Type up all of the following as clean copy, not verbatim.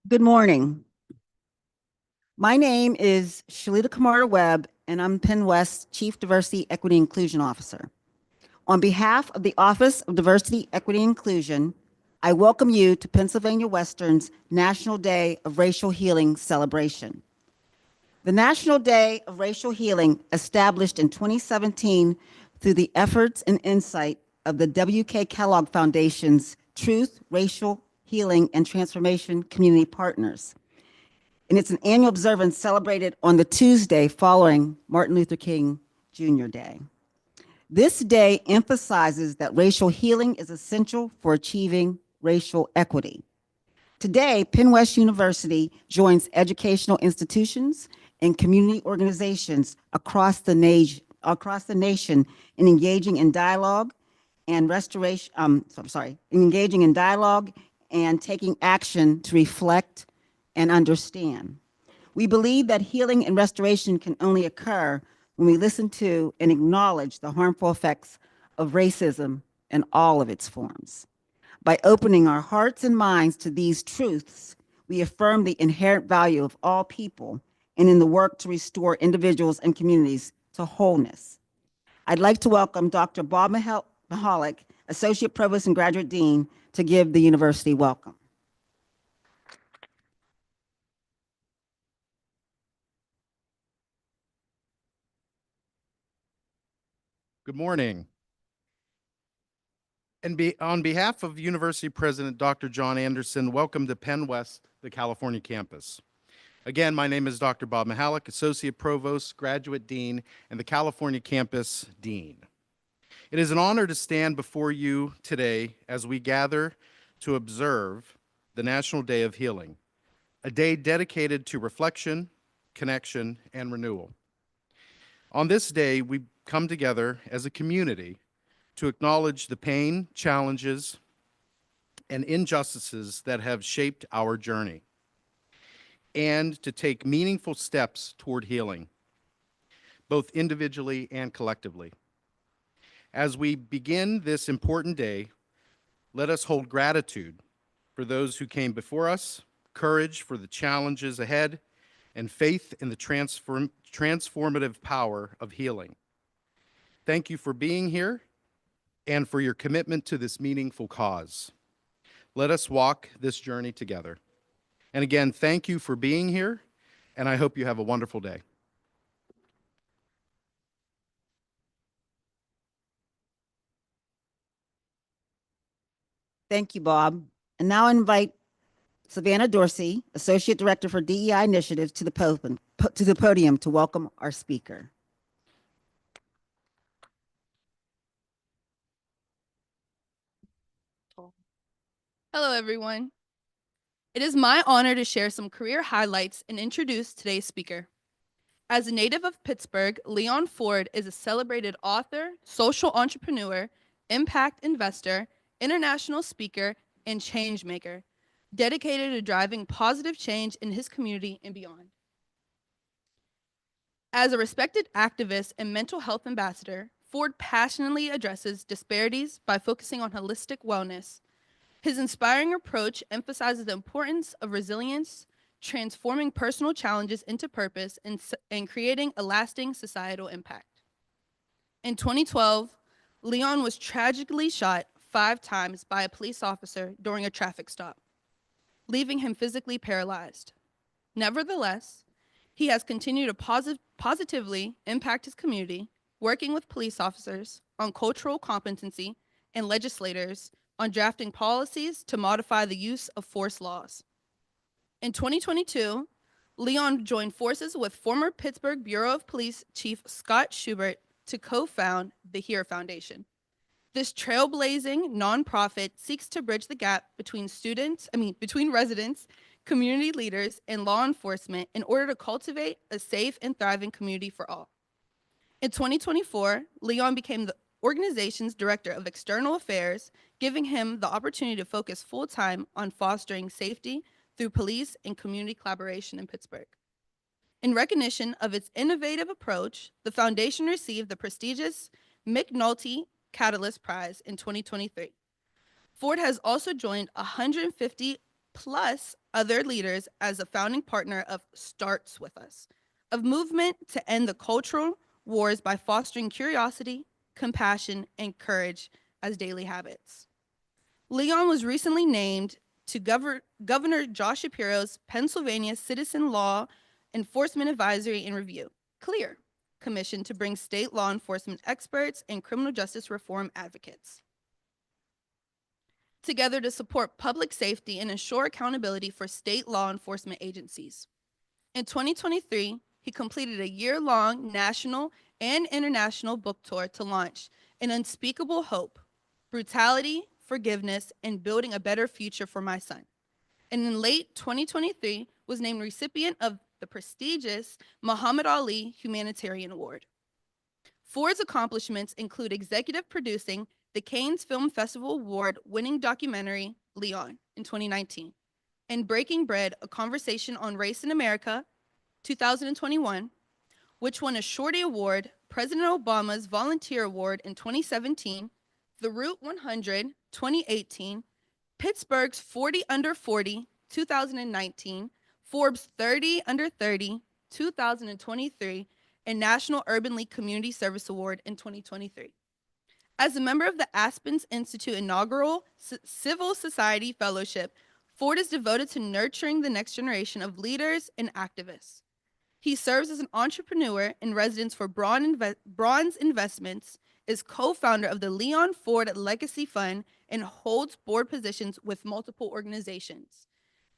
Good morning. My name is Shalita Kamara Webb, and I'm Penn West Chief Diversity, Equity, Inclusion Officer. On behalf of the Office of Diversity, Equity, Inclusion, I welcome you to Pennsylvania Western's National Day of Racial Healing celebration. The National Day of Racial Healing, established in 2017 through the efforts and insight of the W.K. Kellogg Foundation's Truth, Racial Healing, and Transformation Community Partners, and it's an annual observance celebrated on the Tuesday following Martin Luther King Jr. Day. This day emphasizes that racial healing is essential for achieving racial equity. Today, Penn West University joins educational institutions and community organizations across the nation in engaging in dialogue and engaging in dialogue and taking action to reflect and understand. We believe that healing and restoration can only occur when we listen to and acknowledge the harmful effects of racism in all of its forms. By opening our hearts and minds to these truths, we affirm the inherent value of all people and in the work to restore individuals and communities to wholeness. I'd like to welcome Dr. Bob Mahalik, Associate Provost and Graduate Dean, to give the university welcome. Good morning. And on behalf of University President Dr. John Anderson, welcome to Penn West, the California campus. Again, my name is Dr. Bob Mahalik, Associate Provost, Graduate Dean, and the California Campus Dean. It is an honor to stand before you today as we gather to observe the National Day of Healing, a day dedicated to reflection, connection, and renewal. On this day, we come together as a community to acknowledge the pain, challenges, and injustices that have shaped our journey, and to take meaningful steps toward healing, both individually and collectively. As we begin this important day, let us hold gratitude for those who came before us, courage for the challenges ahead, and faith in the transformative power of healing. Thank you for being here and for your commitment to this meaningful cause. Let us walk this journey together. And again, thank you for being here, and I hope you have a wonderful day. Thank you, Bob. And now I invite Savannah Dorsey, Associate Director for DEI Initiatives, to the podium to welcome our speaker. Hello, everyone. It is my honor to share some career highlights and introduce today's speaker. As a native of Pittsburgh, Leon Ford is a celebrated author, social entrepreneur, impact investor, international speaker, and change maker, dedicated to driving positive change in his community and beyond. As a respected activist and mental health ambassador, Ford passionately addresses disparities by focusing on holistic wellness. His inspiring approach emphasizes the importance of resilience, transforming personal challenges into purpose, and creating a lasting societal impact. In 2012, Leon was tragically shot 5 times by a police officer during a traffic stop, leaving him physically paralyzed. Nevertheless, he has continued to positively impact his community, working with police officers on cultural competency and legislators on drafting policies to modify the use of force laws. In 2022, Leon joined forces with former Pittsburgh Bureau of Police Chief Scott Schubert to co-found the HERE Foundation. This trailblazing nonprofit seeks to bridge the gap between residents, community leaders, and law enforcement in order to cultivate a safe and thriving community for all. In 2024, Leon became the organization's Director of External Affairs, giving him the opportunity to focus full-time on fostering safety through police and community collaboration in Pittsburgh. In recognition of its innovative approach, the foundation received the prestigious McNulty Catalyst Prize in 2023. Ford has also joined 150 plus other leaders as a founding partner of Starts With Us, a movement to end the cultural wars by fostering curiosity, compassion, and courage as daily habits. Leon was recently named to Governor Josh Shapiro's Pennsylvania Citizen Law Enforcement Advisory and Review, CLEAR, commission to bring state law enforcement experts and criminal justice reform advocates together to support public safety and ensure accountability for state law enforcement agencies. In 2023, he completed a year-long national and international book tour to launch An Unspeakable Hope, Brutality, Forgiveness, and Building a Better Future for My Son. And in late 2023, was named recipient of the prestigious Muhammad Ali Humanitarian Award. Ford's accomplishments include executive producing the Cannes Film Festival Award-winning documentary Leon in 2019, and Breaking Bread, A Conversation on Race in America, 2021, which won a Shorty Award, President Obama's Volunteer Award in 2017, the Route 100, 2018, Pittsburgh's 40 Under 40, 2019, Forbes 30 Under 30, 2023, and National Urban League Community Service Award in 2023. As a member of the Aspens Institute inaugural Civil Society Fellowship, Ford is devoted to nurturing the next generation of leaders and activists. He serves as an entrepreneur in residence for Bronze Investments, is co-founder of the Leon Ford Legacy Fund, and holds board positions with multiple organizations.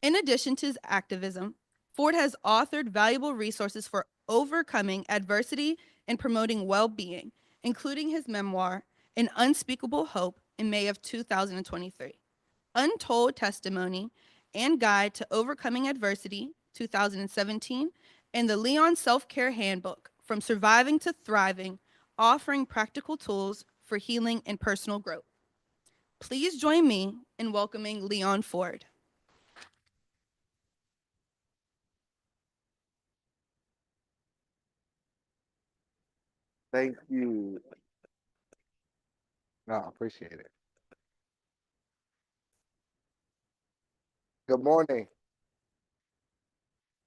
In addition to his activism, Ford has authored valuable resources for overcoming adversity and promoting well-being, including his memoir, An Unspeakable Hope, in May of 2023, Untold Testimony and Guide to Overcoming Adversity, 2017, and the Leon Self-Care Handbook, From Surviving to Thriving, offering practical tools for healing and personal growth. Please join me in welcoming Leon Ford. Thank you. No, I appreciate it. Good morning.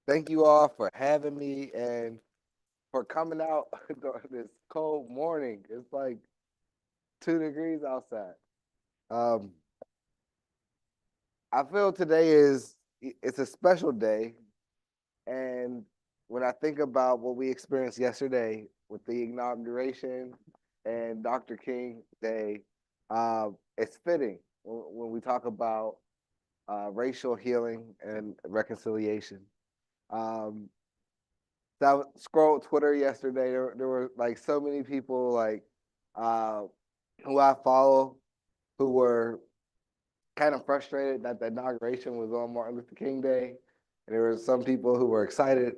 Thank you all for having me and for coming out during this cold morning. It's like 2 degrees outside. I feel today it's a special day, and when I think about what we experienced yesterday with the inauguration and Dr. King Day, it's fitting when we talk about racial healing and reconciliation. So I scrolled Twitter yesterday. There were like so many people like who I follow who were kind of frustrated that the inauguration was on Martin Luther King Day. And there were some people who were excited,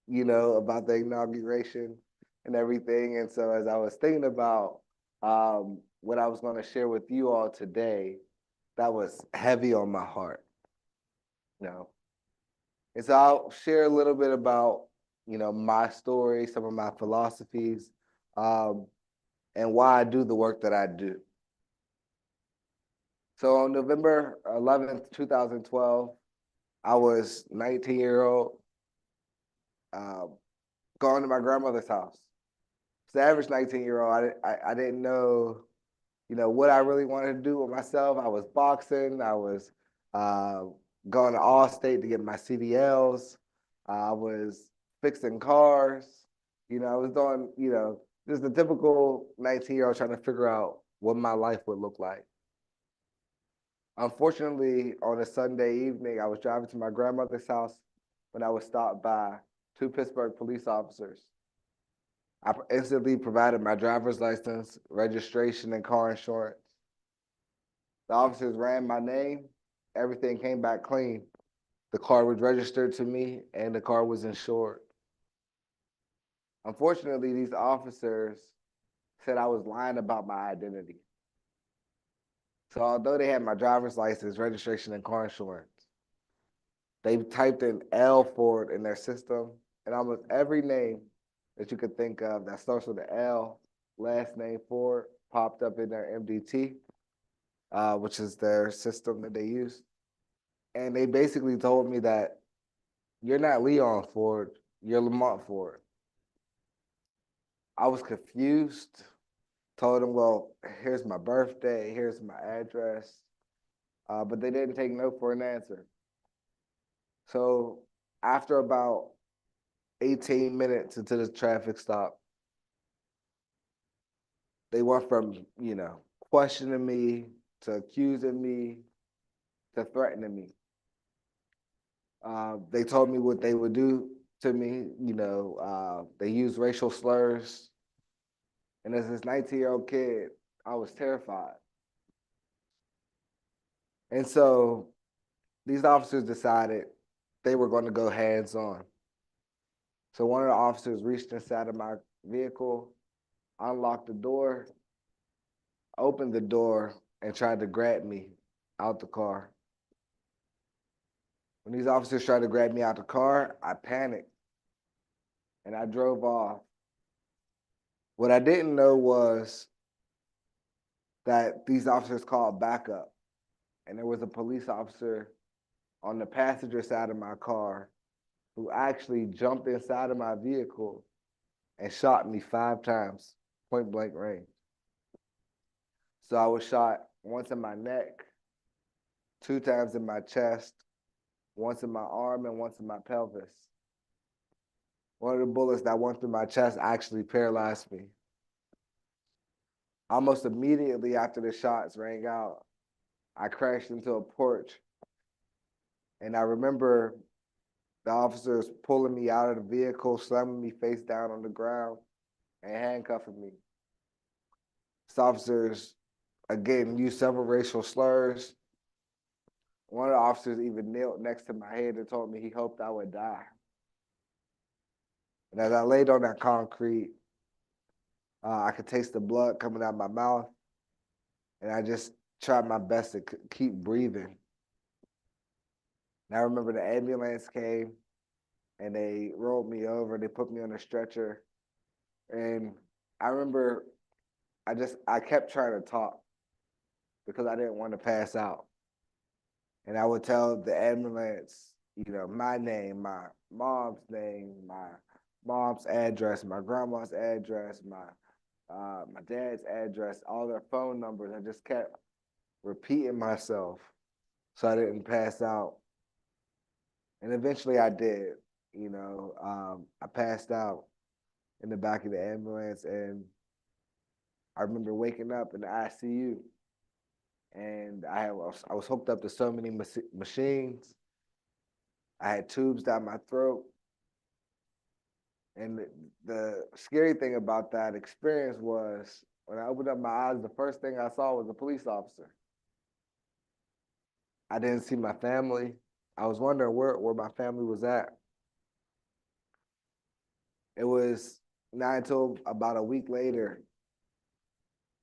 about the inauguration and everything. And so as I was thinking about what I was going to share with you all today, that was heavy on my heart. And so I'll share a little bit about, my story, some of my philosophies, and why I do the work that I do. So on November 11th, 2012, I was 19-year-old, going to my grandmother's house. It's the average 19-year-old. I didn't know, what I really wanted to do with myself. I was boxing. I was going to Allstate to get my CDLs. I was fixing cars. I was doing, just the typical 19-year-old trying to figure out what my life would look like. Unfortunately, on a Sunday evening, I was driving to my grandmother's house when I was stopped by 2 Pittsburgh police officers. I instantly provided my driver's license, registration, and car insurance. The officers ran my name. Everything came back clean. The car was registered to me, and the car was insured. Unfortunately, these officers said I was lying about my identity. So although they had my driver's license, registration, and car insurance, they typed in L Ford in their system, and almost every name that you could think of that starts with the L, last name Ford, popped up in their MDT, which is their system that they use. And they basically told me that you're not Leon Ford, you're Lamont Ford. I was confused, told them, well, here's my birthday, here's my address, but they didn't take no for an answer. So after about 18 minutes into the traffic stop, they went from, questioning me to accusing me to threatening me. They told me what they would do to me. They used racial slurs. And as this 19-year-old kid, I was terrified. And so these officers decided they were going to go hands-on. So one of the officers reached inside of my vehicle, unlocked the door, opened the door, and tried to grab me out the car. When these officers tried to grab me out the car, I panicked and I drove off. What I didn't know was that these officers called backup, and there was a police officer on the passenger side of my car who actually jumped inside of my vehicle and shot me 5 times, point blank range. So I was shot once in my neck, 2 times in my chest, once in my arm, and once in my pelvis. One of the bullets that went through my chest actually paralyzed me. Almost immediately after the shots rang out, I crashed into a porch. And I remember the officers pulling me out of the vehicle, slamming me face down on the ground, and handcuffing me. These officers, again, used several racial slurs. One of the officers even knelt next to my head and told me he hoped I would die. And as I laid on that concrete, I could taste the blood coming out of my mouth. And I just tried my best to keep breathing. And I remember the ambulance came and they rolled me over. They put me on a stretcher. And I remember I kept trying to talk because I didn't want to pass out. And I would tell the ambulance, my name, my mom's name, my mom's address, my grandma's address, my dad's address, all their phone numbers. I just kept repeating myself so I didn't pass out. And eventually I did. I passed out in the back of the ambulance, and I remember waking up in the ICU, and I was hooked up to so many machines. I had tubes down my throat. And the scary thing about that experience was when I opened up my eyes, the first thing I saw was a police officer. I didn't see my family. I was wondering where my family was at. It was not until about a week later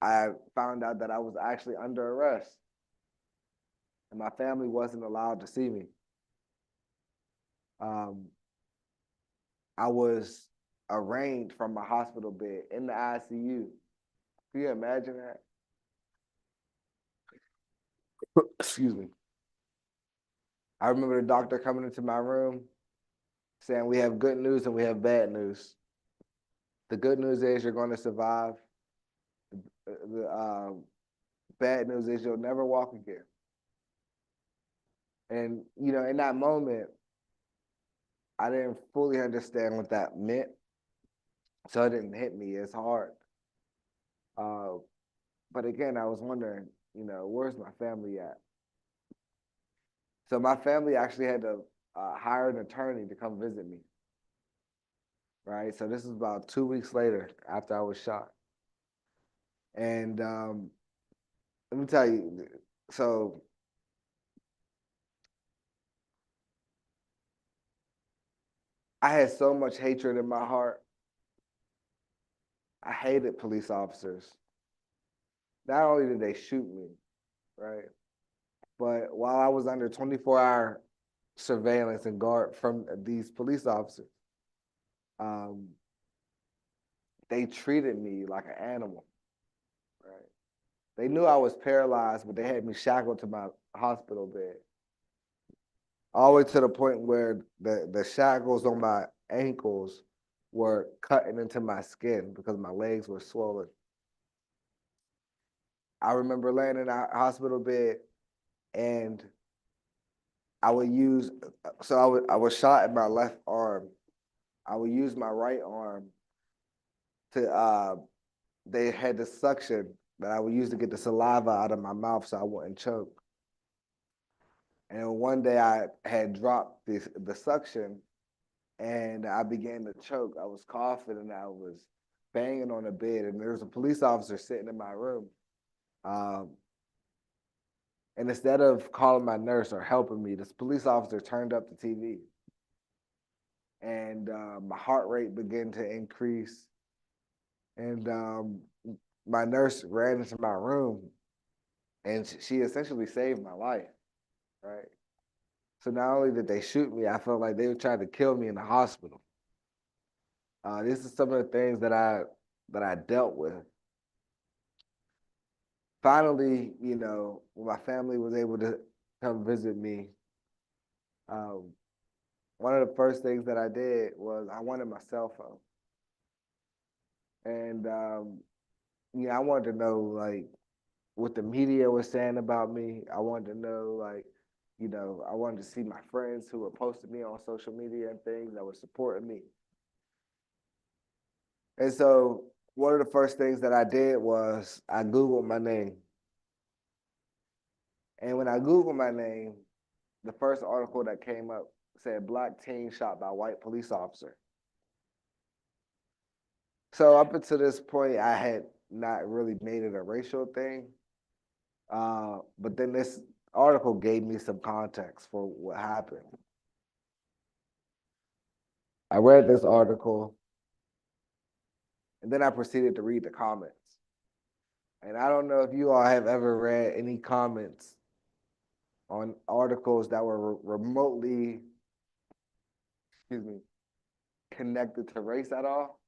I found out that I was actually under arrest, and my family wasn't allowed to see me. I was arraigned from my hospital bed in the ICU. Can you imagine that? Excuse me. I remember the doctor coming into my room saying, we have good news and we have bad news. The good news is you're going to survive. The bad news is you'll never walk again. And, in that moment, I didn't fully understand what that meant. So it didn't hit me as hard. But again, I was wondering, where's my family at? So my family actually had to hire an attorney to come visit me. Right? So this is about 2 weeks later after I was shot. And let me tell you, so I had so much hatred in my heart. I hated police officers. Not only did they shoot me, right? But while I was under 24-hour surveillance and guard from these police officers, they treated me like an animal, right? They knew I was paralyzed, but they had me shackled to my hospital bed. all the way to the point where the shackles on my ankles were cutting into my skin because my legs were swollen. I remember laying in a hospital bed, and I would use, I was shot in my left arm. I would use my right arm to, they had the suction that I would use to get the saliva out of my mouth so I wouldn't choke. And one day I had dropped the suction, and I began to choke. I was coughing and I was banging on the bed, and there was a police officer sitting in my room. And instead of calling my nurse or helping me, this police officer turned up the TV. And my heart rate began to increase. And my nurse ran into my room, and she essentially saved my life, right? So not only did they shoot me, I felt like they were trying to kill me in the hospital. This is some of the things that I dealt with. Finally, you know, when my family was able to come visit me, one of the first things that I did was I wanted my cell phone. And I wanted to know like what the media was saying about me. I wanted to know like, I wanted to see my friends who were posting me on social media and things that were supporting me. And so one of the first things that I did was I Googled my name. And when I Googled my name, the first article that came up said Black teen shot by white police officer. So up until this point, I had not really made it a racial thing. But then this article gave me some context for what happened. I read this article, and then I proceeded to read the comments. And I don't know if you all have ever read any comments on articles that were remotely, connected to race at all.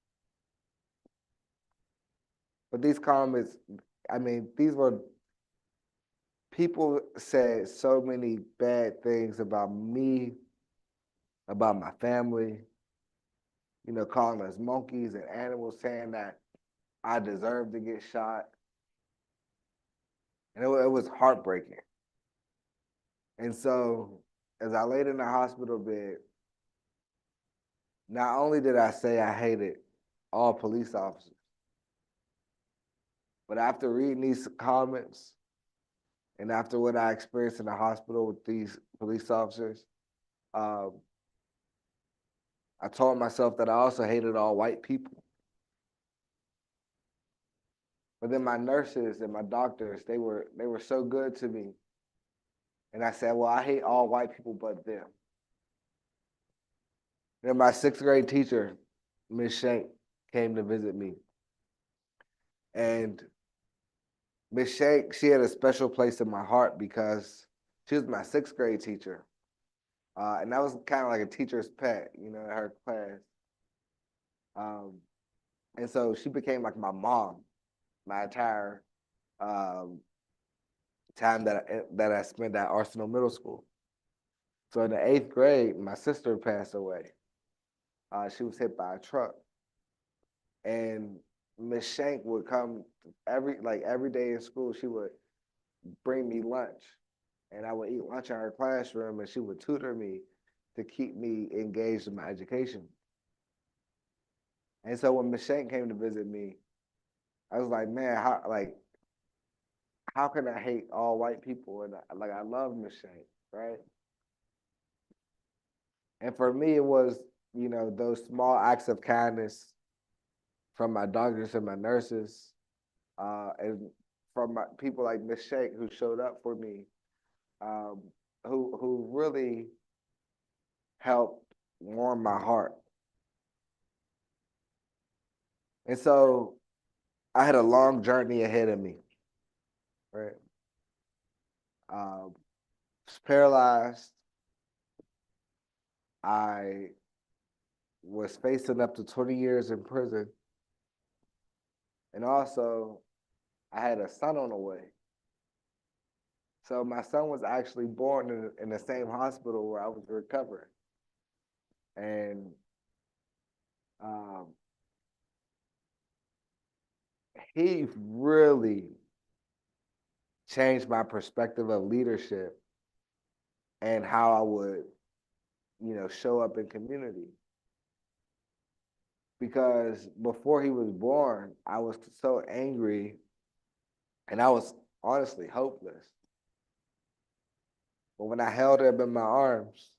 But these comments, these were, people said so many bad things about me, about my family, calling us monkeys and animals, saying that I deserved to get shot. And it was heartbreaking. And so as I laid in the hospital bed, not only did I say I hated all police officers, but after reading these comments and after what I experienced in the hospital with these police officers, I told myself that I also hated all white people. But then my nurses and my doctors, they were so good to me. And I said, well, I hate all white people but them. Then my sixth grade teacher, Ms. Shank, came to visit me. And Ms. Shank, she had a special place in my heart because she was my sixth grade teacher. And that was kind of like a teacher's pet, in her class. And so she became like my mom my entire time that I spent at Arsenal Middle School. So in the 8th grade, my sister passed away. She was hit by a truck. And Miss Shank would come every day in school. She would bring me lunch, and I would eat lunch in her classroom, and she would tutor me to keep me engaged in my education. And so when Miss Shank came to visit me, I was like, man, how can I hate all white people? And I love Miss Shank, right? And for me, it was, those small acts of kindness from my doctors and my nurses, and from people like Miss Shank who showed up for me, who really helped warm my heart. And so I had a long journey ahead of me, right? Was paralyzed. I was facing up to 20 years in prison. And also, I had a son on the way. So my son was actually born in the same hospital where I was recovering. And um, he really changed my perspective of leadership and how I would, show up in community. Because before he was born, I was so angry and I was honestly hopeless. But when I held him in my arms,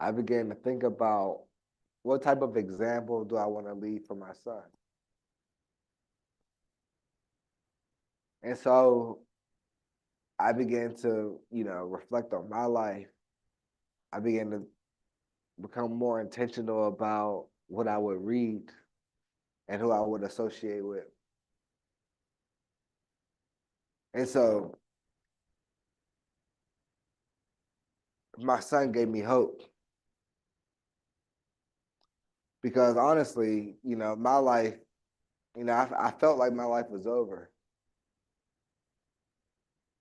I began to think about what type of example do I want to lead for my son? And so I began to, reflect on my life. I began to become more intentional about what I would read and who I would associate with. And so my son gave me hope because honestly, my life, I felt like my life was over.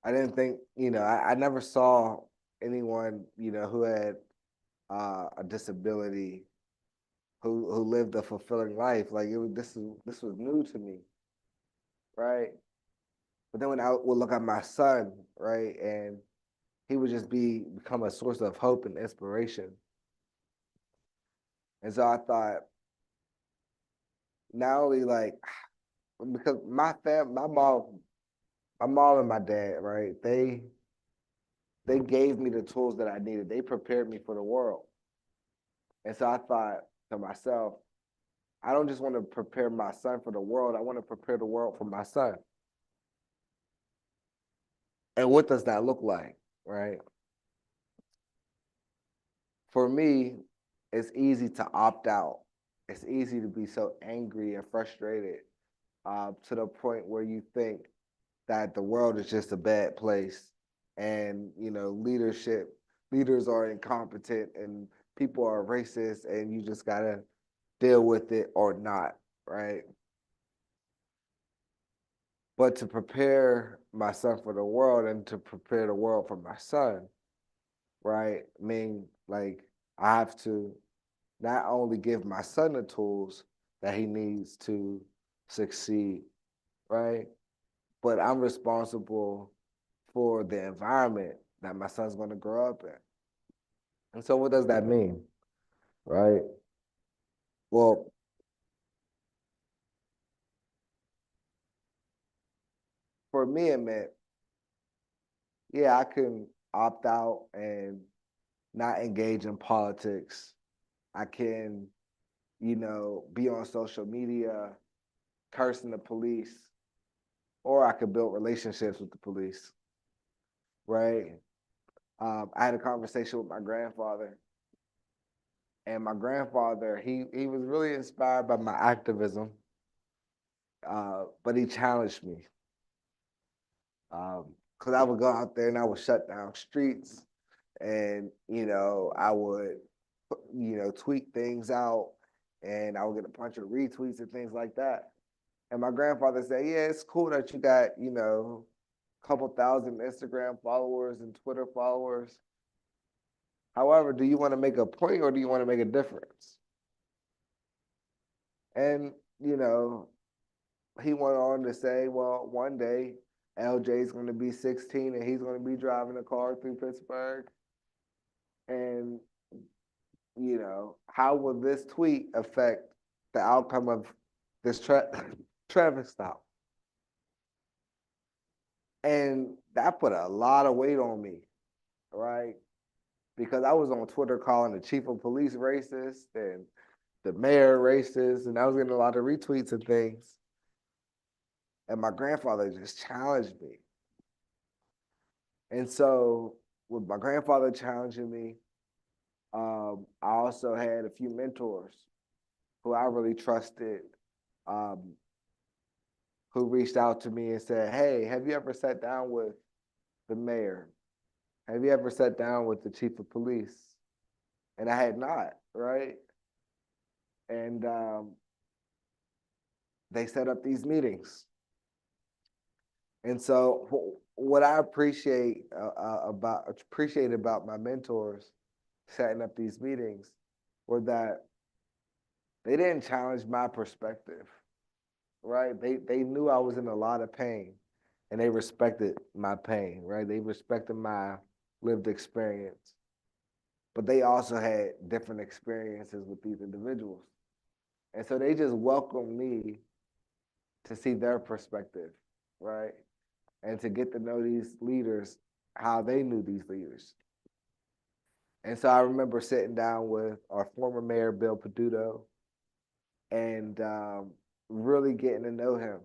I didn't think, I never saw anyone, who had a disability, who lived a fulfilling life. Like this was new to me, right? But then when I would look at my son, right, and he would just become a source of hope and inspiration. And so I thought, not only like because my mom and my dad, right, they gave me the tools that I needed. They prepared me for the world. And so I thought to myself, I don't just want to prepare my son for the world, I want to prepare the world for my son. And what does that look like, right? For me, it's easy to opt out. It's easy to be so angry and frustrated to the point where you think that the world is just a bad place and, leaders are incompetent and people are racist and you just got to deal with it or not, right? But to prepare my son for the world and to prepare the world for my son, right? I mean, like, I have to not only give my son the tools that he needs to succeed, right? But I'm responsible for the environment that my son's going to grow up in. And so, what does that mean, right? Well, for me, it meant, yeah, I can opt out and not engage in politics. I can, be on social media, cursing the police, or I could build relationships with the police, right? I had a conversation with my grandfather, and my grandfather, he was really inspired by my activism, but he challenged me. Because I would go out there and I would shut down streets, and I would, tweet things out, and I would get a bunch of retweets and things like that. And my grandfather said, "Yeah, it's cool that you got a couple thousand Instagram followers and Twitter followers. However, do you want to make a point or do you want to make a difference?" And he went on to say, "Well, one day LJ is going to be 16 and he's going to be driving a car through Pittsburgh. And, how will this tweet affect the outcome of this traffic stop?" And that put a lot of weight on me, right? Because I was on Twitter calling the chief of police racist and the mayor racist, and I was getting a lot of retweets and things. And my grandfather just challenged me. And so, with my grandfather challenging me, I also had a few mentors who I really trusted, um, who reached out to me and said, "Hey, have you ever sat down with the mayor? Have you ever sat down with the chief of police?" And I had not, right? And they set up these meetings. And so what I appreciate about my mentors setting up these meetings were that they didn't challenge my perspective, right? They knew I was in a lot of pain, and they respected my pain, right? They respected my lived experience, but they also had different experiences with these individuals, and so they just welcomed me to see their perspective, right? And to get to know these leaders, how they knew these leaders. And so I remember sitting down with our former mayor, Bill Peduto, and really getting to know him.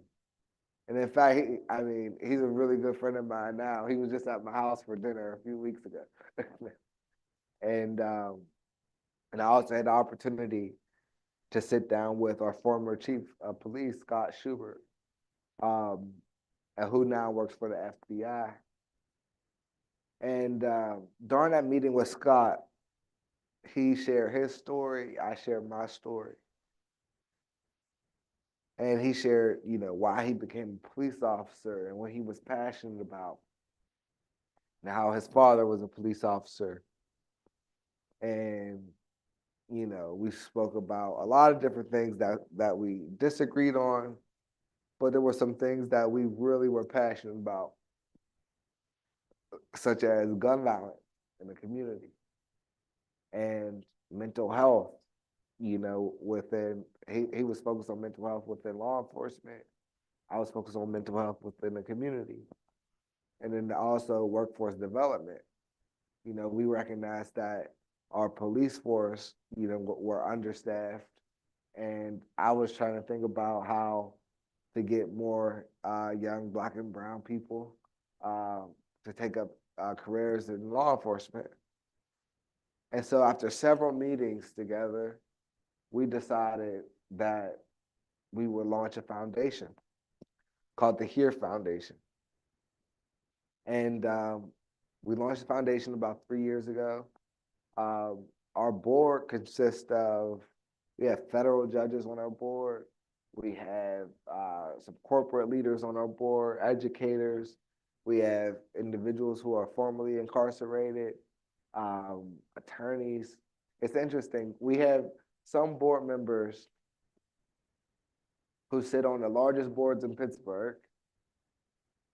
And in fact, he's a really good friend of mine now. He was just at my house for dinner a few weeks ago. and I also had the opportunity to sit down with our former chief of police, Scott Schubert, who now works for the FBI. And during that meeting with Scott, he shared his story, I shared my story. And he shared, why he became a police officer and what he was passionate about, and how his father was a police officer. And, we spoke about a lot of different things that we disagreed on, but there were some things that we really were passionate about, such as gun violence in the community and mental health, within, he was focused on mental health within law enforcement. I was focused on mental health within the community. And then also workforce development. We recognized that our police force, were understaffed. And I was trying to think about how to get more young Black and brown people to take up careers in law enforcement. And so after several meetings together, we decided that we would launch a foundation called the HERE Foundation. And we launched the foundation about 3 years ago. Our board consists of, we have federal judges on our board. We have some corporate leaders on our board, educators. We have individuals who are formerly incarcerated, attorneys. It's interesting. We have some board members who sit on the largest boards in Pittsburgh.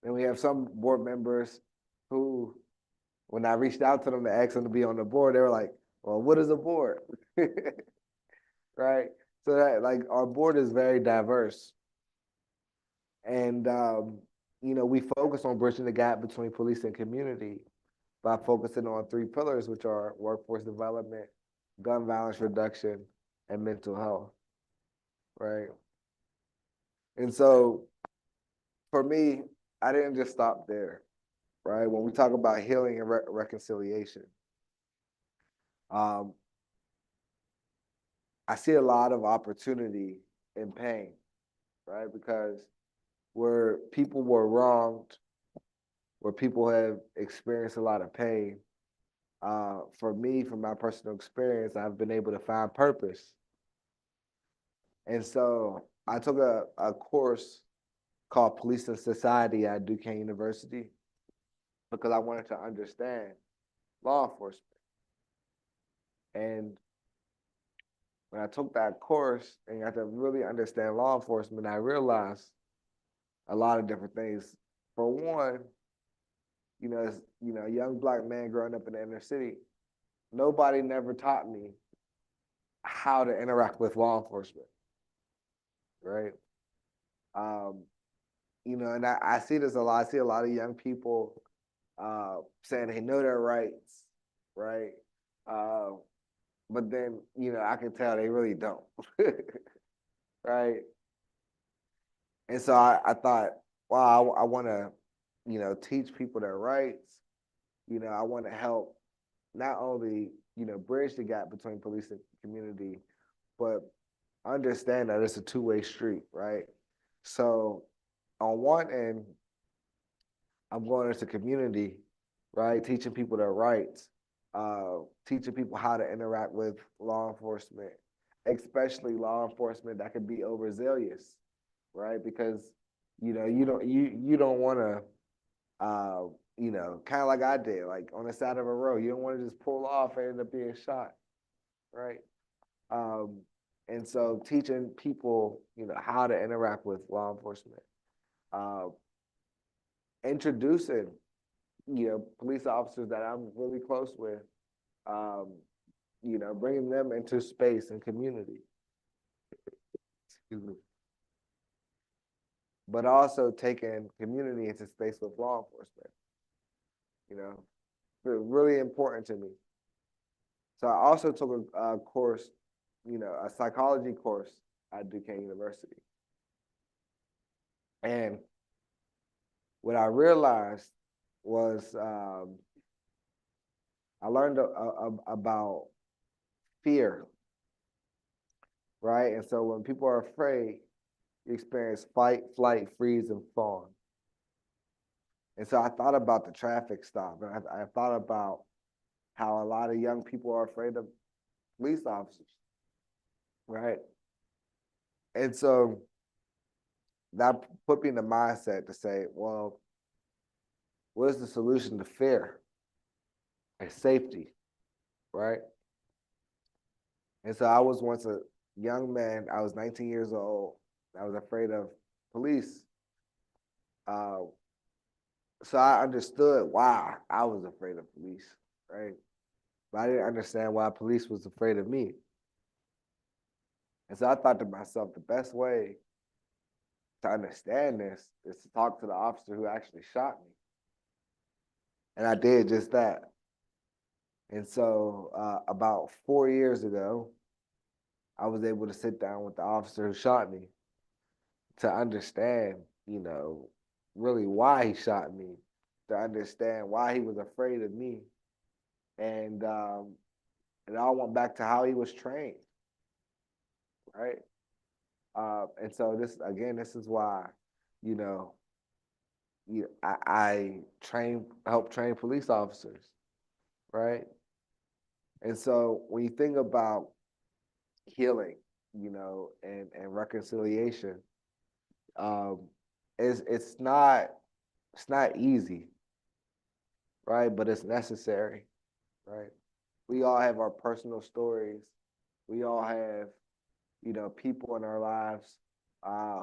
And we have some board members who, when I reached out to them to ask them to be on the board, they were like, well, what is a board? Right? So that, our board is very diverse. And, we focus on bridging the gap between police and community by focusing on 3 pillars, which are workforce development, gun violence reduction, and mental health, right? And so for me, I didn't just stop there, right? When we talk about healing and reconciliation, I see a lot of opportunity in pain, right? Because where people were wronged, where people have experienced a lot of pain, for me, from my personal experience, I've been able to find purpose. And so I took a course called Police and Society at Duquesne University because I wanted to understand law enforcement. And when I took that course and got to really understand law enforcement, I realized a lot of different things. For one, as a young Black man growing up in the inner city, nobody never taught me how to interact with law enforcement, right? And I see this a lot. I see a lot of young people saying they know their rights, right? But then, I can tell they really don't, right? And so I thought, wow, I want to, teach people their rights. I want to help not only, bridge the gap between police and community, but understand that it's a two-way street, right? So on one end, I'm going into community, right? Teaching people their rights, teaching people how to interact with law enforcement, especially law enforcement that can be overzealous, right? Because you don't want to uh, you know, kind of like I did, like on the side of a road. You don't want to just pull off and end up being shot, right? Um, and so teaching people, you know, how to interact with law enforcement, uh, introducing, you know, police officers that I'm really close with, um, you know, bringing them into space and community. Excuse me. But also taking community into space with law enforcement, you know, really important to me. So I also took a course, you know, a psychology course at Duquesne University. And what I realized was I learned about fear, right? And so when people are afraid, you experience fight, flight, freeze, and fawn. And so I thought about the traffic stop, and I thought about how a lot of young people are afraid of police officers, right? And so that put me in the mindset to say, well, what is the solution to fear? It's safety, right? And so I was once a young man, I was 19 years old, I was afraid of police. Uh, so I understood why I was afraid of police, right? But I didn't understand why police was afraid of me. And so I thought to myself, the best way to understand this is to talk to the officer who actually shot me. And I did just that. And so about 4 years ago, I was able to sit down with the officer who shot me to understand, you know, really why he shot me, to understand why he was afraid of me. And it all went back to how he was trained, right? And so this, again, this is why, you know, I help train police officers, right? And so when you think about healing, you know, and reconciliation, um, it's not easy, right? But it's necessary, right? We all have our personal stories. We all have, you know, people in our lives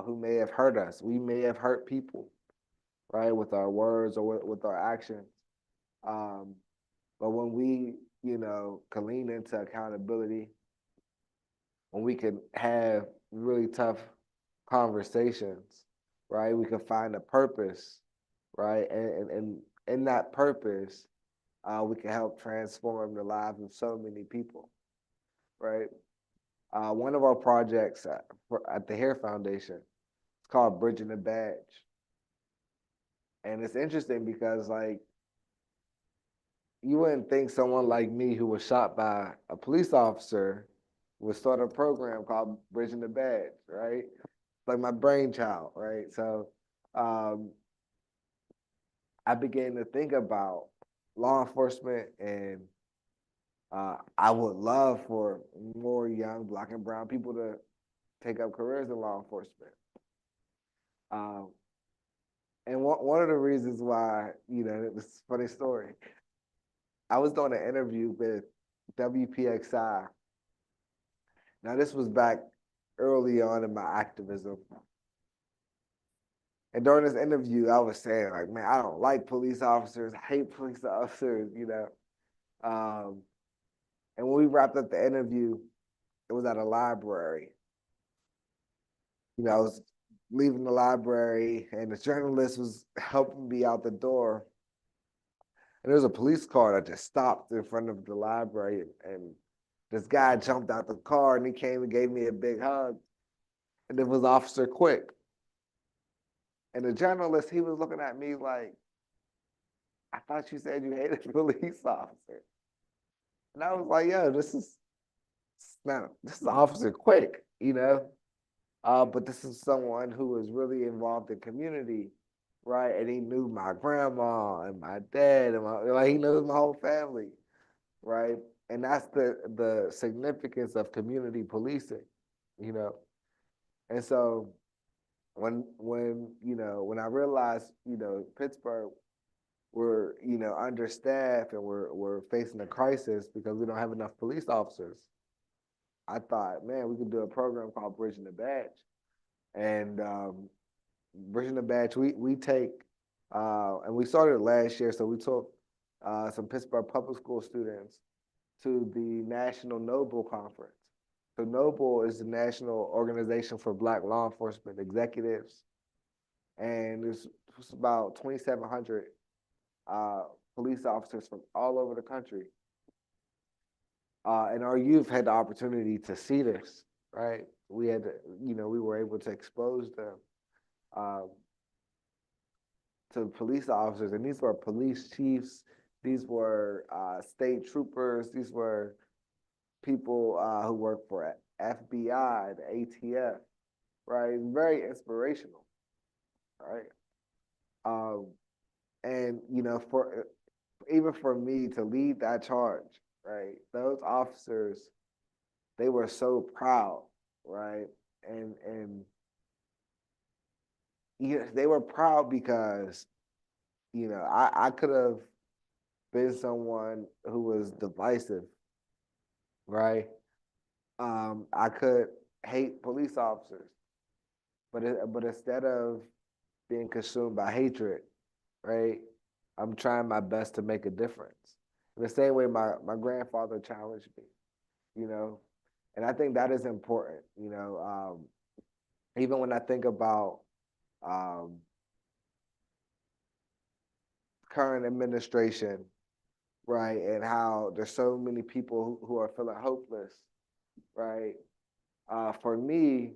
who may have hurt us. We may have hurt people, right, with our words or with our actions. But when we, you know, can lean into accountability, when we can have really tough conversations, right, we can find a purpose, right, and in that purpose, we can help transform the lives of so many people, right? One of our projects at the Hair Foundation, it's called Bridging the Badge. And it's interesting because, like, you wouldn't think someone like me who was shot by a police officer would start a program called Bridging the Badge, right? It's like my brainchild, right? So I began to think about law enforcement, and I would love for more young Black and brown people to take up careers in law enforcement. And one of the reasons why, you know, it was a funny story. I was doing an interview with WPXI. Now, this was back early on in my activism. And during this interview, I was saying, like, man, I don't like police officers. I hate police officers, you know. And when we wrapped up the interview, it was at a library. You know, I was leaving the library, and the journalist was helping me out the door. And there was a police car that just stopped in front of the library, and this guy jumped out the car, and he came and gave me a big hug. And it was Officer Quick. And the journalist, he was looking at me like, I thought you said you hated police officers. And I was like, yo, this is Officer Quick, you know? But this is someone who was really involved in community, right? And he knew my grandma and my dad, and he knows my whole family, right? And that's the significance of community policing, you know? And so when I realized, you know, Pittsburgh we're understaffed and we're facing a crisis because we don't have enough police officers. I thought, man, we could do a program called Bridging the Badge, and Bridging the Badge we take and we started last year, so we took some Pittsburgh public school students to the National Noble Conference. So Noble is the national organization for Black law enforcement executives, and there's about 2,700 police officers from all over the country. And our youth had the opportunity to see this, right? We had to, we were able to expose them to police officers, and these were police chiefs, these were state troopers, these were people who work for FBI, the ATF, right? Very inspirational, right? And for even for me to lead that charge, right? Those officers, they were so proud, right? And they were proud because I could have been someone who was divisive, right? I could hate police officers, but instead of being consumed by hatred, right? I'm trying my best to make a difference. In the same way my grandfather challenged me, and I think that is important, even when I think about current administration, right, and how there's so many people who are feeling hopeless, right? For me,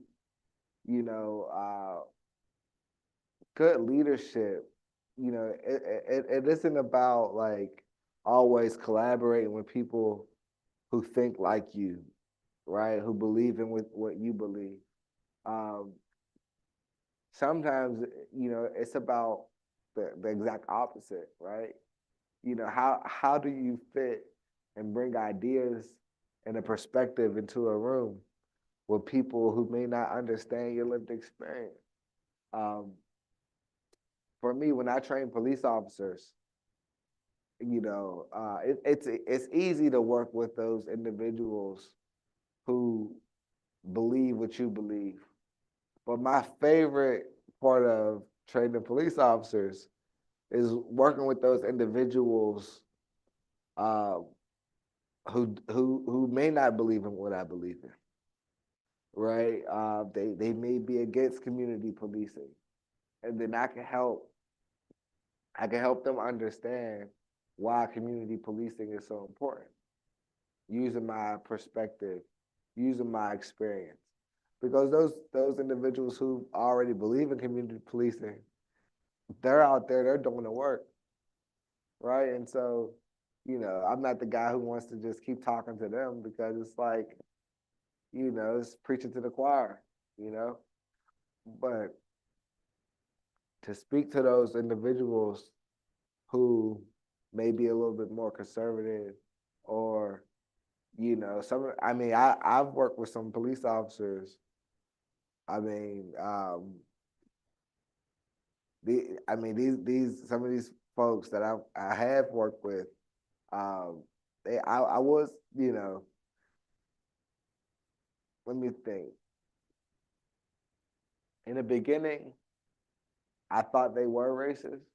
good leadership, it isn't about like always collaborating with people who think like you, right? Who believe in what you believe. Sometimes, it's about the exact opposite, right? How do you fit and bring ideas and a perspective into a room with people who may not understand your lived experience? For me, when I train police officers, it's easy to work with those individuals who believe what you believe. But my favorite part of training police officers is working with those individuals who may not believe in what I believe in, right? They may be against community policing, and then I can help them understand why community policing is so important, using my perspective, using my experience. Because those individuals who already believe in community policing, they're out there, they're doing the work, right? And so, I'm not the guy who wants to just keep talking to them because it's like, it's preaching to the choir, But to speak to those individuals who may be a little bit more conservative or, I've worked with some police officers. Some of these folks that I have worked with, I was, let me think. In the beginning, I thought they were racist,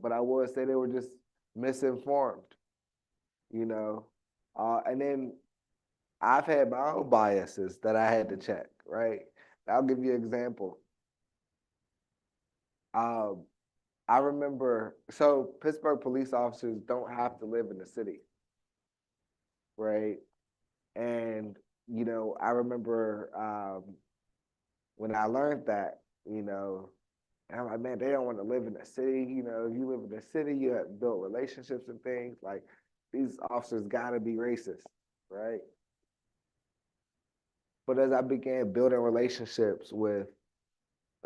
but I would say they were just misinformed, and then I've had my own biases that I had to check, right? I'll give you an example. I remember, so Pittsburgh police officers don't have to live in the city, right? And, I remember when I learned that, and I'm like, man, they don't want to live in the city. If you live in the city, you have built relationships and things. Like, these officers got to be racist, right? But as I began building relationships with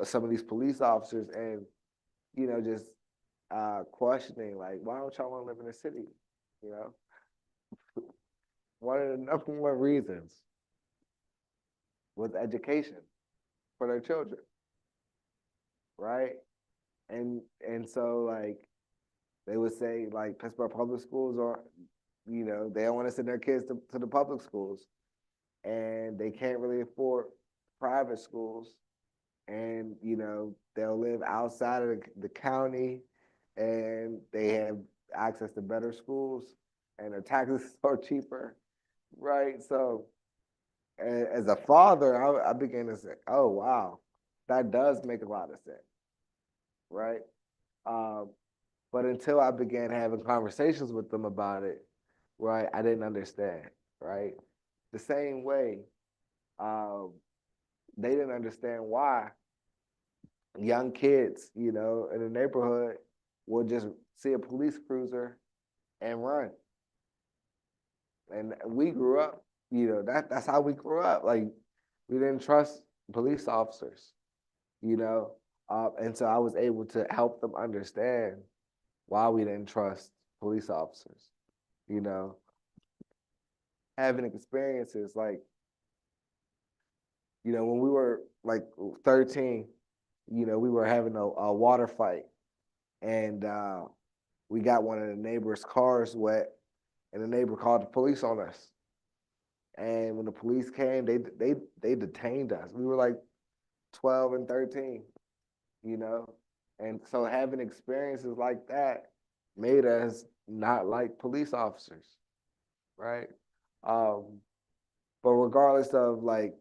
some of these police officers and, just questioning, like, why don't y'all want to live in the city? One of the number one reasons was education for their children, right? And so like they would say like Pittsburgh public schools are, they don't want to send their kids to the public schools, and they can't really afford private schools, and they'll live outside of the county, and they have access to better schools, and their taxes are cheaper, right? So as a father, I began to say, oh wow, that does make a lot of sense, right? Um, but until I began having conversations with them about it, right, I didn't understand, right? The same way, they didn't understand why young kids, in the neighborhood will just see a police cruiser and run. And we grew up, that's how we grew up. Like we didn't trust police officers, you know. And so I was able to help them understand why we didn't trust police officers, you know, having experiences like, when we were like 13, we were having a water fight, and we got one of the neighbors' cars wet, and the neighbor called the police on us. And when the police came, they detained us. We were like 12 and 13, you know? And so having experiences like that made us not like police officers, right? But regardless of like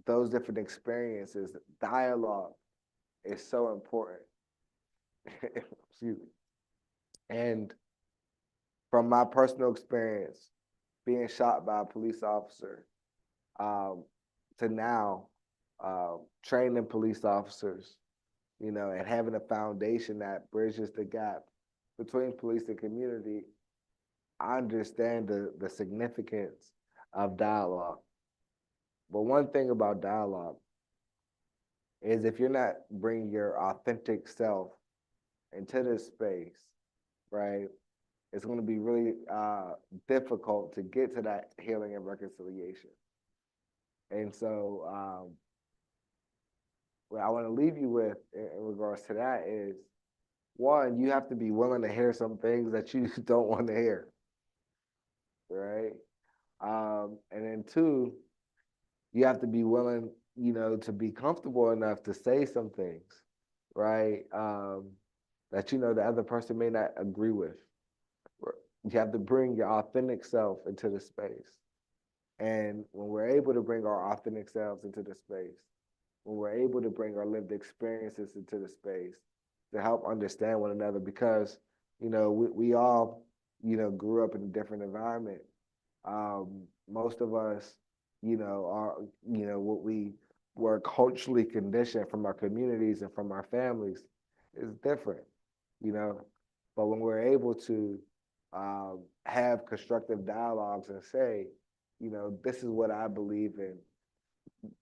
those different experiences, dialogue is so important. Excuse me. And from my personal experience, being shot by a police officer, to now training police officers, and having a foundation that bridges the gap between police and community, I understand the significance of dialogue. But one thing about dialogue is if you're not bringing your authentic self into this space, right, it's going to be really difficult to get to that healing and reconciliation. And so what I want to leave you with in regards to that is, one, you have to be willing to hear some things that you don't want to hear, right? And then two, you have to be willing, to be comfortable enough to say some things, right? That the other person may not agree with. You have to bring your authentic self into the space. And when we're able to bring our authentic selves into the space, when we're able to bring our lived experiences into the space to help understand one another, because, we all, grew up in a different environment. Most of us, are, what we were culturally conditioned from our communities and from our families is different, But when we're able to have constructive dialogues and say, this is what I believe in,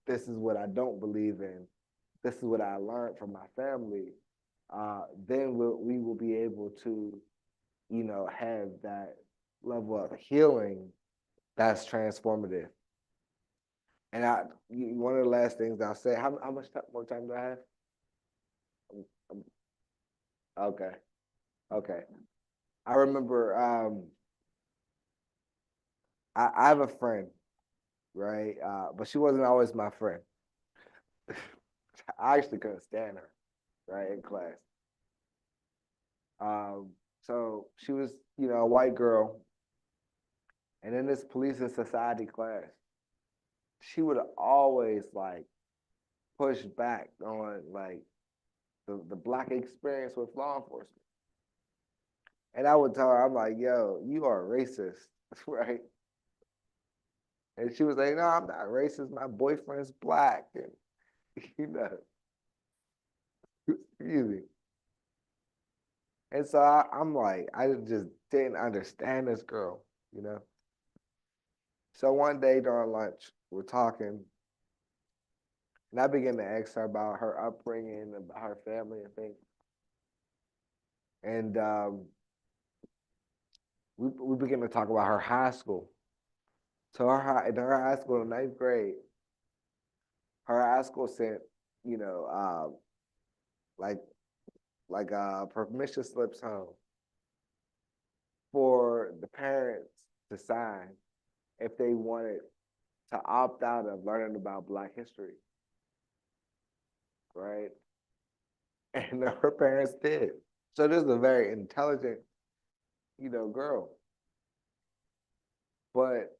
this is what I don't believe in, this is what I learned from my family, then we will be able to, have that level of healing that's transformative. And one of the last things I'll say, how much more time do I have? Okay. Okay. I remember I have a friend, right? But she wasn't always my friend. I actually couldn't stand her, right, in class. So she was, a white girl. And in this police and society class, she would always like push back on like the Black experience with law enforcement. And I would tell her, I'm like, yo, you are racist, right? And she was like, no, I'm not racist. My boyfriend's Black. And, excuse me. And so I'm like, I just didn't understand this girl, So one day during lunch, we're talking, and I began to ask her about her upbringing, about her family and things. And we began to talk about her high school. So in her high school in ninth grade, her high school sent, like like permission slips home for the parents to sign if they wanted to opt out of learning about Black history, right? And her parents did. So this is a very intelligent, girl. But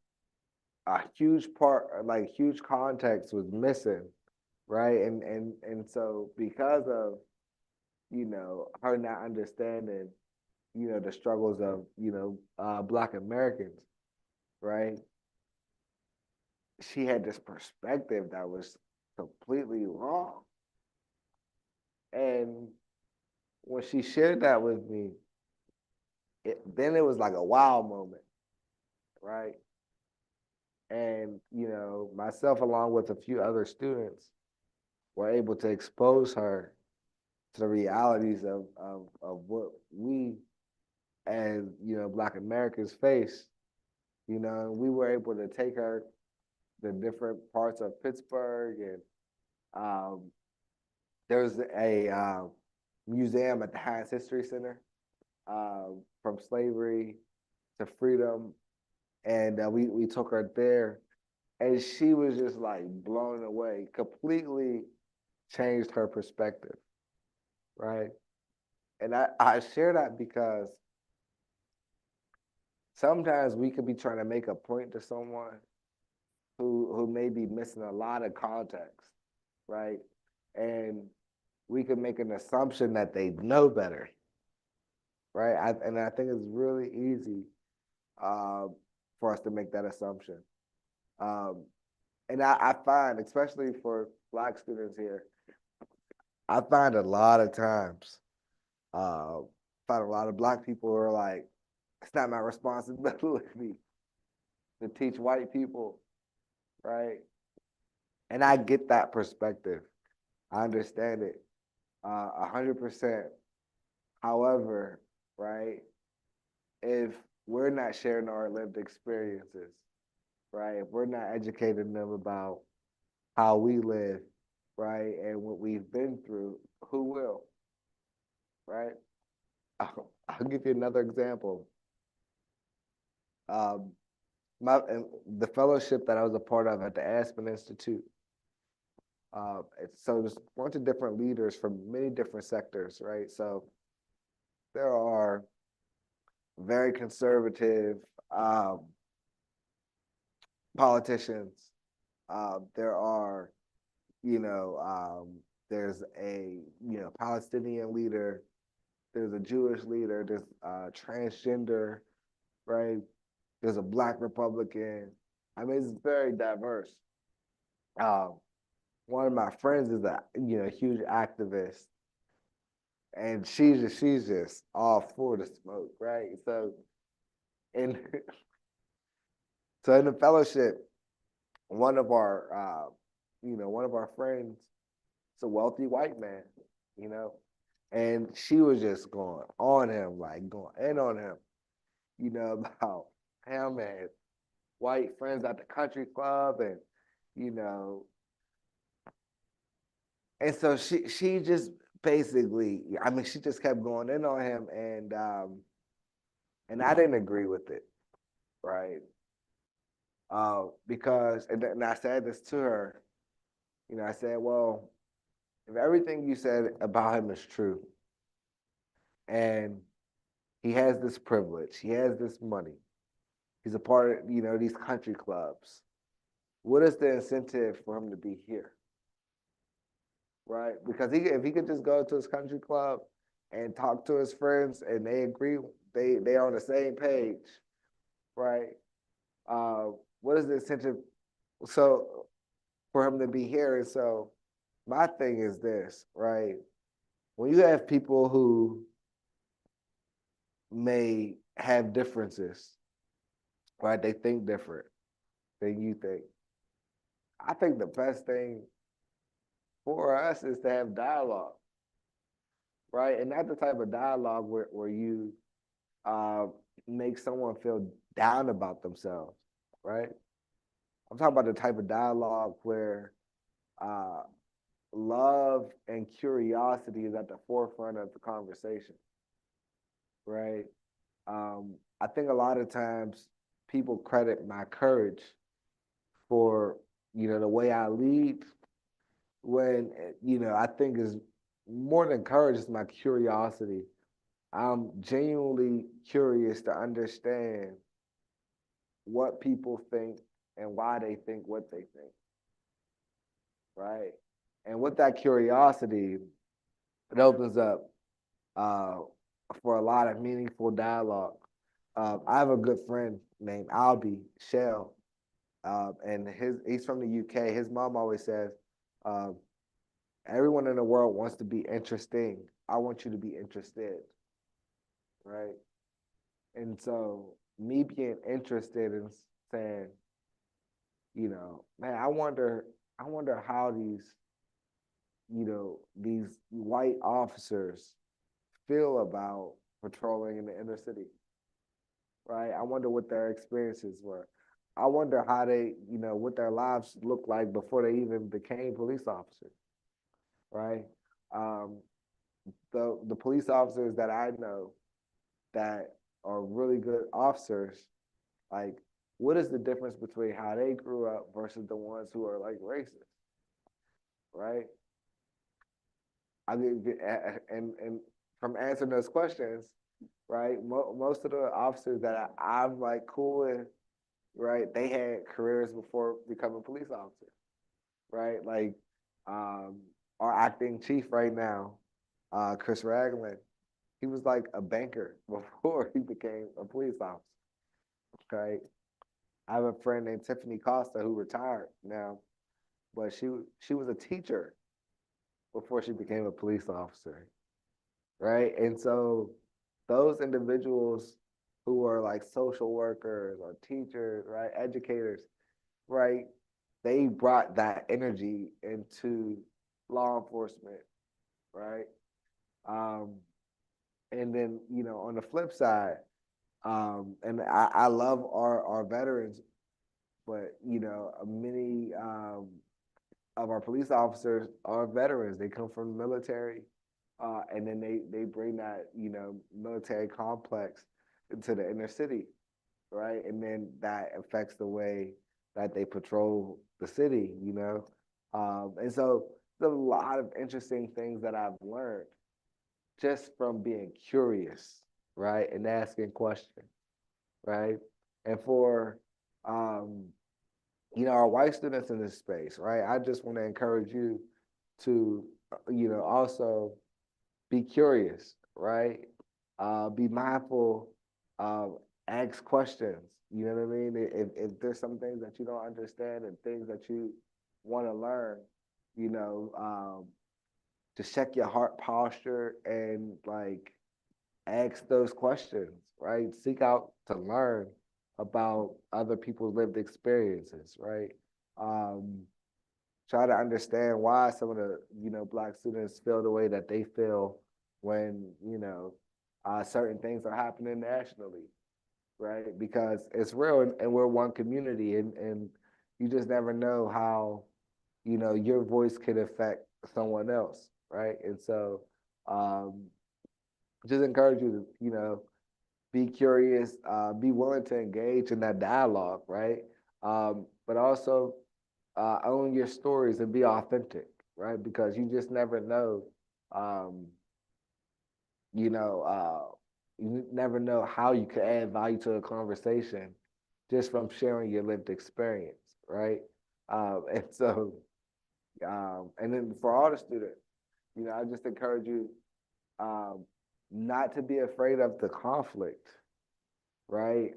a huge part, like huge context was missing, right? And so because of, her not understanding, the struggles of, Black Americans, right? She had this perspective that was completely wrong. And when she shared that with me, then it was like a wow moment, right? And, myself along with a few other students were able to expose her to the realities of what we as, Black Americans face, and we were able to take her to different parts of Pittsburgh, and there's a museum at the Heinz History Center, from slavery to freedom, and we took her there, and she was just like blown away, completely changed her perspective, right? And I share that because sometimes we could be trying to make a point to someone who may be missing a lot of context, right? And we could make an assumption that they know better, right? And I think it's really easy for us to make that assumption. And I find, especially for Black students here, I find a lot of times, find a lot of Black people who are like, it's not my responsibility to teach white people, right? And I get that perspective. I understand it 100%. However, right, if we're not sharing our lived experiences, right, if we're not educating them about how we live, right, and what we've been through, who will, right? I'll give you another example. The fellowship that I was a part of at the Aspen Institute. So there's a bunch of different leaders from many different sectors, right? So there are very conservative politicians. There are, there's a Palestinian leader. There's a Jewish leader. There's transgender, right? There's a Black Republican. I mean, it's very diverse. One of my friends is a huge activist, and she's just all for the smoke, right? So, in in the fellowship, one of our friends, is a wealthy white man, and she was just going on him, like going in on him, about him and white friends at the country club, and and so she just basically, I mean, she just kept going in on him, and I didn't agree with it, right? Because, and I said this to her, I said, well, if everything you said about him is true, and he has this privilege, he has this money, he's a part of, these country clubs, what is the incentive for him to be here? Right? Because if he could just go to his country club and talk to his friends and they agree, they're on the same page, right? What is the incentive so for him to be here? And so my thing is this, right? When you have people who may have differences, right? They think different than you think. I think the best thing for us is to have dialogue, right? And not the type of dialogue where you make someone feel down about themselves, right? I'm talking about the type of dialogue where love and curiosity is at the forefront of the conversation, right? I think a lot of times people credit my courage for, the way I lead when, I think is more than courage, is my curiosity. I'm genuinely curious to understand what people think and why they think what they think, right? And with that curiosity, it opens up uh, for a lot of meaningful dialogue. I have a good friend named Albie Shell, and he's from the UK. His mom always says, uh, "Everyone in the world wants to be interesting. I want you to be interested," right? And so, me being interested in saying, man, I wonder how these white officers feel about patrolling in the inner city, right? I wonder what their experiences were. I wonder how they, what their lives looked like before they even became police officers, right? Um, the police officers that I know that are really good officers, like, what is the difference between how they grew up versus the ones who are like racist, right? I mean, and from answering those questions, right? Most of the officers that I'm like cool with, right? They had careers before becoming police officers, right? Like, um, our acting chief right now, Chris Ragland, he was like a banker before he became a police officer, right? I have a friend named Tiffany Costa who retired now, but she was a teacher before she became a police officer, right? And so those individuals who are like social workers or teachers, right, educators, right, they brought that energy into law enforcement, right? Um, and then, on the flip side, and I love our veterans, but many of our police officers are veterans. They come from the military, and then they bring that military complex into the inner city, right? And then that affects the way that they patrol the city, and so there's a lot of interesting things that I've learned just from being curious, right, and asking questions, right? And for um, our white students in this space, right? I just want to encourage you to, also be curious, right? Be mindful, ask questions. You know what I mean? If there's some things that you don't understand and things that you want to learn, just check your heart posture and like ask those questions, right? Seek out to learn about other people's lived experiences, right? Um, Try to understand why some of the Black students feel the way that they feel when certain things are happening nationally, right? Because it's real, and we're one community, and you just never know how your voice could affect someone else, right? And so, um, just encourage you to be curious, be willing to engage in that dialogue, right? But also own your stories and be authentic, right? Because you just never know, um, you know, you never know how you could add value to a conversation just from sharing your lived experience, right? And so, and then for all the students, I just encourage you um, not to be afraid of the conflict, right?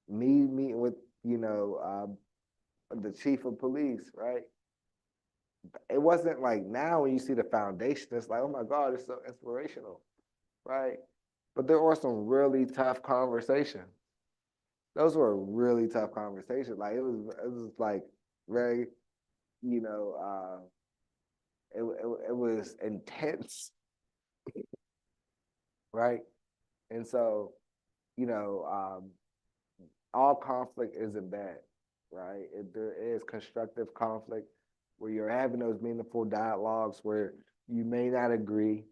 Me meeting with, the chief of police, right? It wasn't like now when you see the foundation, it's like, oh my God, it's so inspirational, right? But there were some really tough conversations. Those were really tough conversations. Like it was like very, you know, it was intense, right? And so, you know, all conflict isn't bad, right? There is constructive conflict. where you're having those meaningful dialogues where you may not agree,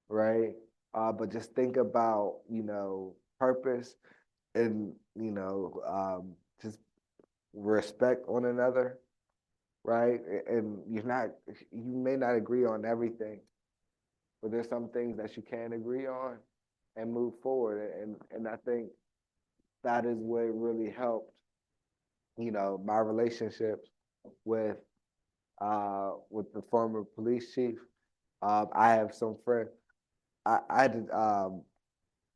right? But just think about, purpose and, just respect one another, right? And you may not agree on everything, but there's some things that you can agree on and move forward. And I think that is what really helped, my relationships with the former police chief. I have some friends. I had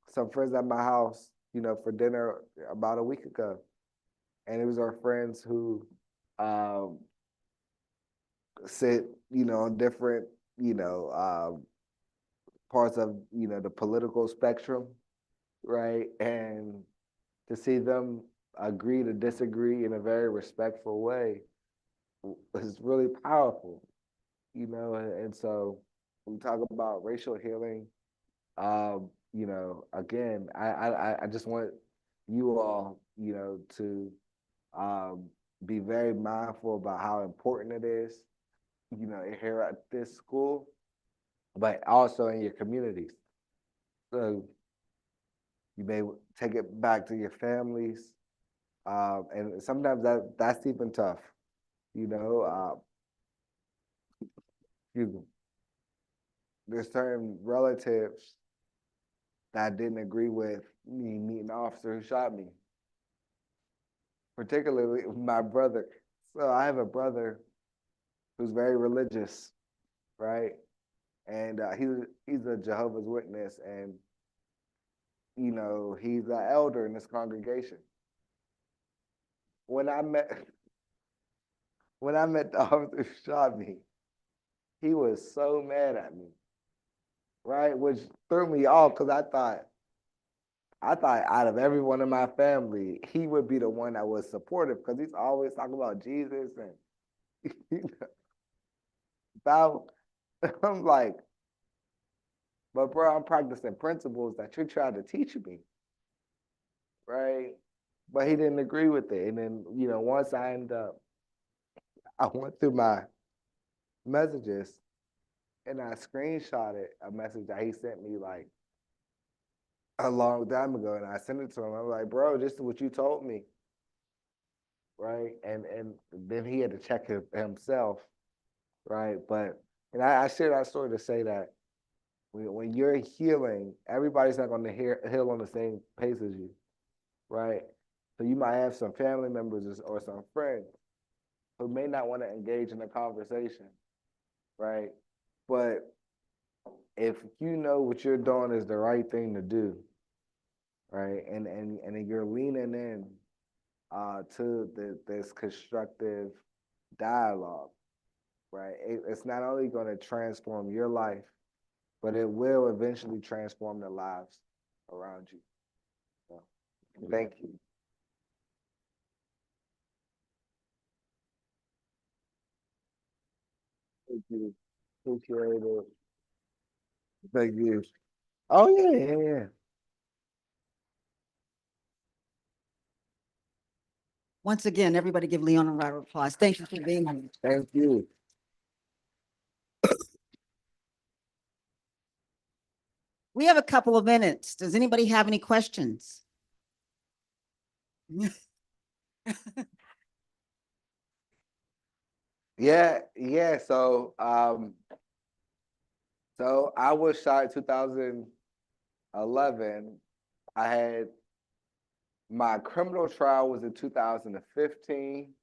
some friends at my house, for dinner about a week ago, and it was our friends who um, sit, on different, parts of, the political spectrum, right? And to see them agree to disagree in a very respectful way is really powerful, and so when we talk about racial healing, again, I just want you all, to be very mindful about how important it is, here at this school, but also in your communities. So you may take it back to your families, and sometimes that's even tough, you know. You There's certain relatives that didn't agree with me meeting the officer who shot me, particularly my brother. So I have a brother who's very religious, right? And he's a Jehovah's Witness, and he's an elder in this congregation. When I met when I met the officer who shot me, he was so mad at me, right? Which threw me off because I thought out of everyone in my family, he would be the one that was supportive because he's always talking about Jesus and about. I'm like, but bro, I'm practicing principles that you're trying to teach me, right? But he didn't agree with it. And then, once I went through my messages and I screenshotted a message that he sent me like a long time ago, and I sent it to him. I'm like, bro, this is what you told me, right? And then he had to check himself, right? But and I share that story to say that when you're healing, everybody's not going to heal on the same pace as you, right? So you might have some family members or some friends who may not want to engage in a conversation, right? But if you know what you're doing is the right thing to do, right, and you're leaning in to this constructive dialogue, right, it's not only going to transform your life, but it will eventually transform the lives around you. So, thank you. Thank you. Appreciate it. Thank you. Oh yeah, yeah, yeah. Once again, everybody give Leon a round of applause. Thank you for being here. Thank you. We have a couple of minutes. Does anybody have any questions? Yeah, yeah. So I was shot in 2011. I had my criminal trial was in 2015,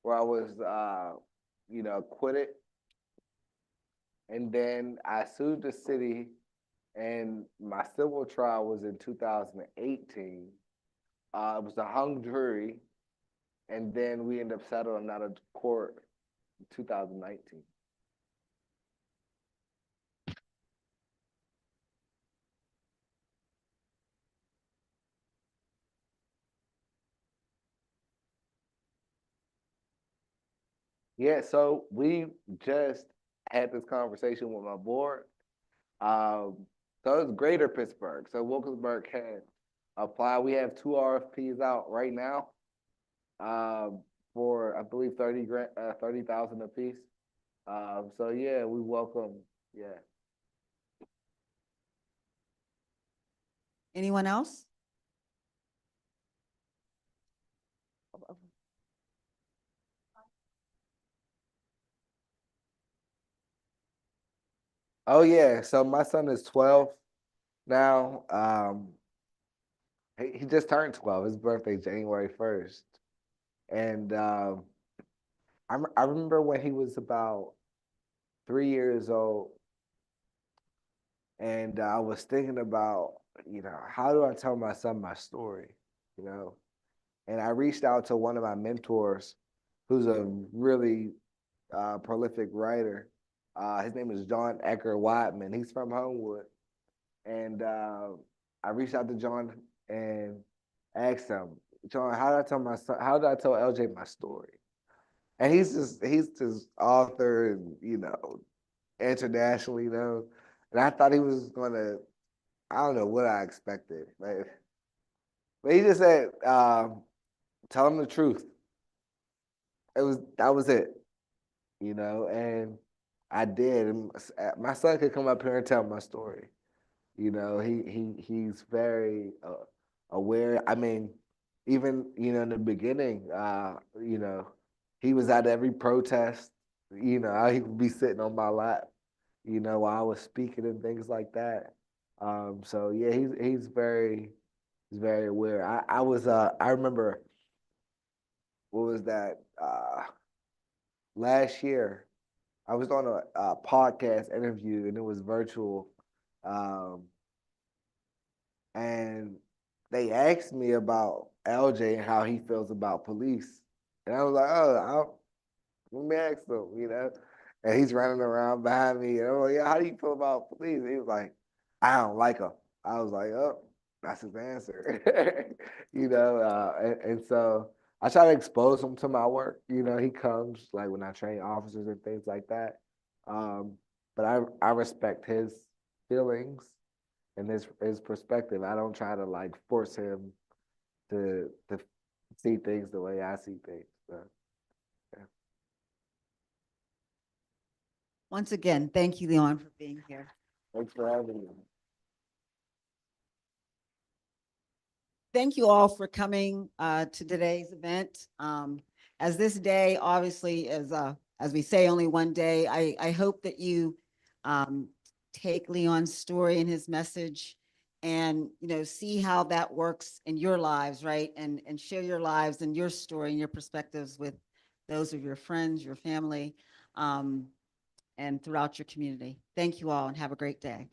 where I was acquitted. And then I sued the city, and my civil trial was in 2018. It was a hung jury, and then we ended up settling out of court in 2019. Yeah, so we just had this conversation with my board. So it's Greater Pittsburgh. So Wilkinsburg had applied. We have 2 RFPs out right now. for I believe 30,000 apiece. So yeah, we welcome. Yeah. Anyone else? Oh yeah. So my son is 12 now. He just turned 12. His birthday January 1st, and I remember when he was about 3 years old, and I was thinking about, how do I tell my son my story, you know? And I reached out to one of my mentors, who's a really prolific writer. His name is John Ecker Whiteman. He's from Homewood, and I reached out to John and asked him, John, how did I tell my son? How did I tell LJ my story? And he's just author and internationally known. And I thought he was gonna, I don't know what I expected, but he just said, tell him the truth. That was it, and I did. And my son could come up here and tell my story. He's very aware. I mean, even in the beginning, he was at every protest. He would be sitting on my lap, while I was speaking and things like that. So yeah, he's very aware. I remember, what was that? Last year, I was on a podcast interview and it was virtual. Um, and they asked me about LJ and how he feels about police. And I was like, let me ask him. And he's running around behind me. And I'm like, yeah, how do you feel about police? He was like, I don't like them. I was like, oh, that's his answer. And so I try to expose him to my work. He comes like when I train officers and things like that. But I respect his feelings and his perspective. I don't try to like force him to see things the way I see things. So, yeah. Once again, thank you, Leon, for being here. Thanks for having me. Thank you all for coming to today's event. As this day obviously is, as we say, only one day, I hope that you take Leon's story and his message and see how that works in your lives, right? And share your lives and your story and your perspectives with those of your friends, your family, and throughout your community. Thank you all and have a great day.